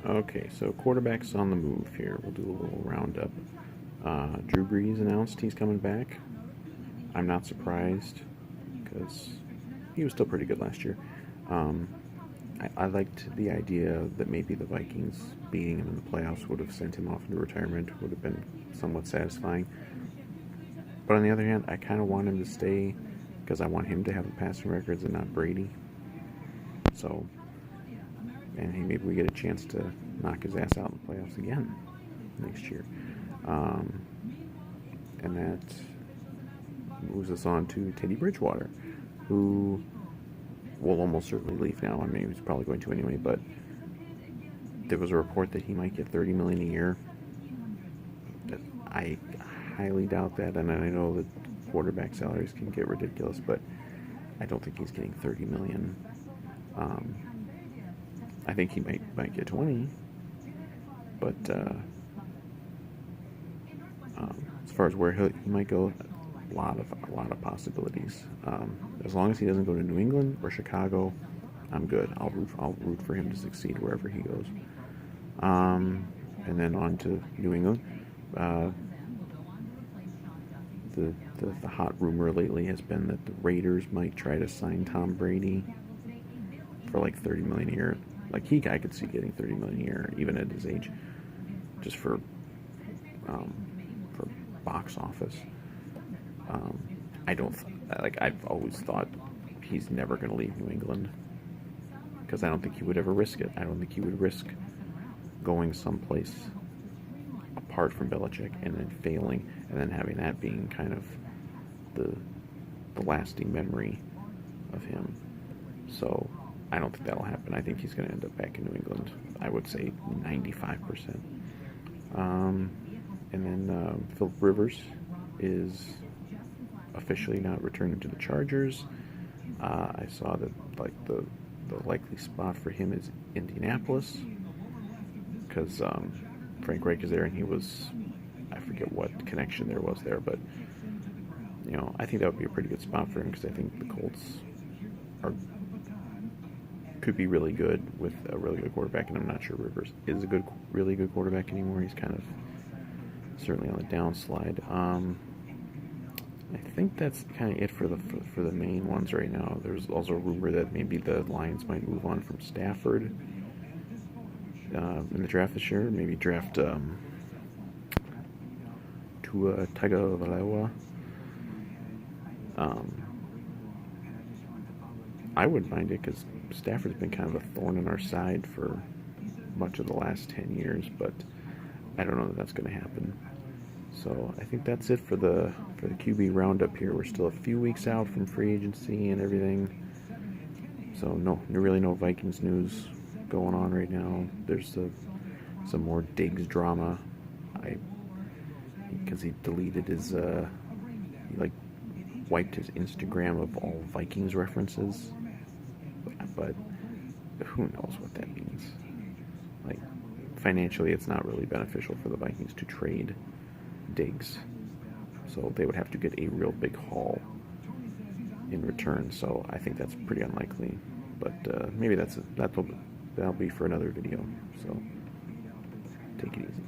Okay, so quarterbacks on the move here. We'll do a little roundup. Drew Brees announced he's coming back. I'm not surprised because he was still pretty good last year. Um, I liked the idea that maybe the Vikings beating him in the playoffs would have sent him off into retirement, would have been somewhat satisfying. But on the other hand, I kind of want him to stay because I want him to have the passing records and not Brady. So, and hey, maybe we get a chance to knock his ass out in the playoffs again next year. Um, and that moves us on to Teddy Bridgewater, who will almost certainly leave now. I mean, he's probably going to anyway, but there was a report that he might get $30 million a year. I highly doubt that, and I know that quarterback salaries can get ridiculous, but I don't think he's getting $30 million. I think he might get 20, but as far as where he might go, a lot of possibilities. As long as he doesn't go to New England or Chicago, I'm good. I'll root for him to succeed wherever he goes. And then on to New England. The hot rumor lately has been that the Raiders might try to sign Tom Brady for like $30 million a year. Like I could see getting $30 million a year even at his age, just for box office. I don't like. I've always thought he's never going to leave New England because I don't think he would ever risk it. I don't think he would risk going someplace apart from Belichick and then failing and then having that being kind of the lasting memory of him. So I don't think that'll happen. I think he's going to end up back in New England. I would say 95%. And then Philip Rivers is officially not returning to the Chargers. I saw that like the likely spot for him is Indianapolis because Frank Reich is there, and he was, I forget what connection there was there, but I think that would be a pretty good spot for him because I think the Colts could be really good with a really good quarterback, and I'm not sure Rivers is a really good quarterback anymore. He's kind of certainly on the downslide. I think that's kind of it for the main ones right now. There's also a rumor that maybe the Lions might move on from Stafford in the draft this year. Maybe draft Tua Tagovailoa. I wouldn't mind it because Stafford's been kind of a thorn in our side for much of the last 10 years, but I don't know that that's going to happen. So I think that's it for the QB roundup here. We're still a few weeks out from free agency and everything, so really no Vikings news going on right now. There's some more Diggs drama. Because he deleted his he wiped his Instagram of all Vikings references, but who knows what that means. Like, financially, it's not really beneficial for the Vikings to trade Diggs, so they would have to get a real big haul in return. So I think that's pretty unlikely. But maybe that'll be for another video. So take it easy.